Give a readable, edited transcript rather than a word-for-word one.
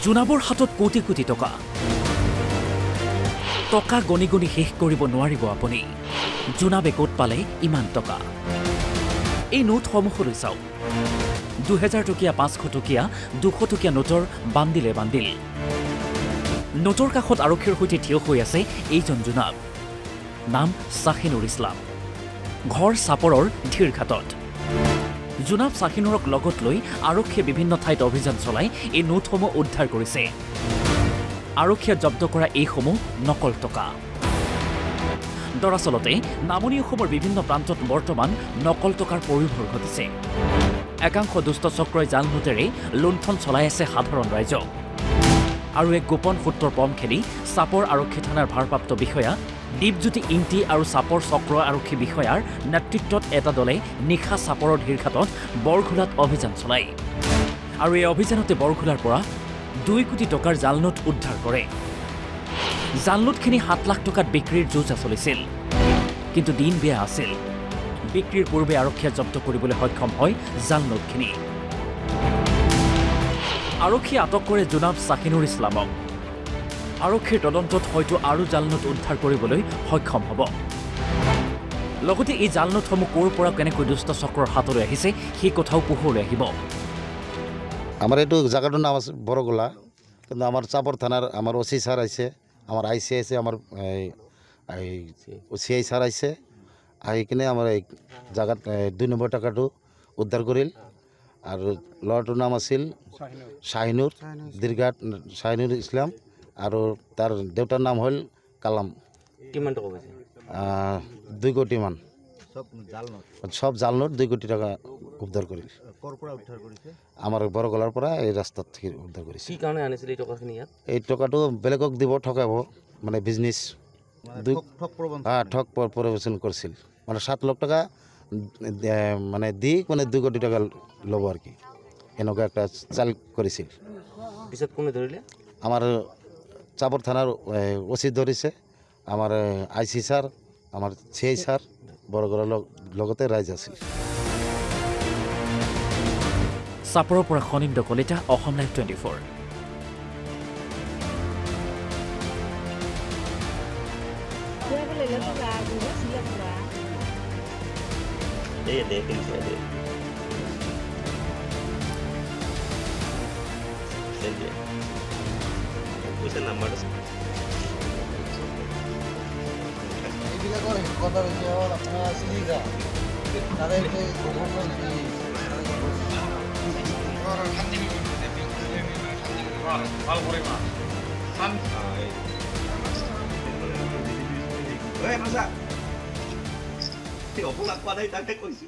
জোনাবৰ হাতত কোটি কোটি টকা টকা গণি গণি শেষ কৰিব নোৱাৰিব আপুনি জোনাবে ক'ত পালে ইমান টকা এই নোটসমূহলৈ চাওক 2000 টকীয়া 500 টকীয়া 200 টকীয়া নোটৰ বান্দিলে বান্দিল নোটৰ কাষত আৰক্ষীৰ সৈতে থিয় হৈ আছে এইজন জোনাব নাম শাহিনুৰ ইছলাম ঘৰ চাপৰৰ ধীৰঘাটত জোনাব শাহিনুৰক লগত লৈ আৰক্ষীয়ে বিভিন্ন ঠাইত অভিযান চলাই এই নোটসমূহ উদ্ধাৰ কৰিছে আৰক্ষীয়ে জব্দ কৰা এইসমূহ নকল টকা দৰাচলতে নামনি অসমৰ বিভিন্ন প্ৰান্তত বৰ্তমান নকল টকাৰ পৰিভৰ ঘটিছে একাংশ দুষ্ট চক্ৰই জাল নোটেৰে লুণ্ঠন চলাই আছে সাধাৰণ ৰাইজক আৰু এক গোপন সূত্ৰৰ পম খেলি চাপৰ আৰক্ষী থানাৰ ভাৰপ্ৰাপ্ত বিষয়া দীপজ্যোতি ইংতি আৰু চাপৰ চক্ৰ আৰক্ষী বিষয়াৰ নেতৃত্বত এটা দলে নিশা চাপৰৰ ধীৰঘাটত বৰঘোলাত অভিযান চলায় আৰু এই অভিযানতে বৰঘোলাৰ পৰা 2 কোটি টকাৰ জাল নোট উদ্ধাৰ কৰে জাল নোটখিনি 7 লাখ টকাত বিক্ৰীৰ যোজা চলিছিল কিন্তু দিন বেয়া আছিল বিক্ৰীৰ পূৰ্বে আৰক্ষীয়ে জব্দ কৰিবলৈ সক্ষম হয় জাল নোটখিনি আৰক্ষীয়ে আটক কৰে জোনাব শাহিনুৰ ইছলামক আৰক্ষীৰ তদন্তত হয়তো আৰু জাল নোট উদ্ধাৰ কৰিবলৈ সক্ষম হ'ব লগতে এই জাল নোটসমূহ ক'ৰ পৰা কেনেকৈ দুষ্ট চক্ৰৰ হাতলৈ আহিছে সেই কথাও পোহৰলৈ আহিব আমার এইটো জায়গাটার নাম আছে বড়গোলা কিন্তু আমার চাপর থানার আমার ওসি স্যার আইছে আমার আইসি আইছে আমার সিআই স্যার আইছে আহি কিনে আমার এই জায়গাত 2 নম্বর টাকাটো উদ্ধার করিল আর ল'ৰাটোৰ নাম আছিল শাহিনুৰ দীৰ্ঘাট শাহিনুৰ ইছলাম আৰু তাৰ দেউতাৰ নাম হ'ল কালাম কিমান টকা পাইছে 2 কোটি মান সব জাল নোট 2 কোটি টাকা উদ্ধাৰ কৰিল আমাৰ বৰগোলাৰ পৰা এই ৰাস্তাত থেকে উদ্ধাৰ কৰিছে কি কাৰণে আনিছিল এই টকাখিনি ইয়াত এই টকাটো বেলেগক দিব ঠকাব মানে বিজনেছ ঠক প্ৰবচন কৰিছিল মানে 7 লাখ টাকা মানে দি মানে 2 কোটি টাকা ল'ব আর কি এনেকুৱা একটা চাল কৰিছিল পিছত কোনে ধৰিলে আমাৰ চাপৰ থানাৰ ওসি ধৰিছে আমাৰ আইসি স্যাৰ আমাৰ সিআই স্যাৰ বৰগোলাৰ লগতে ৰাইজ আছিল চাপৰৰ পৰা খনিন্দ Kalita Assam live 24 Masa? Tidak pula pada itu ada kunci.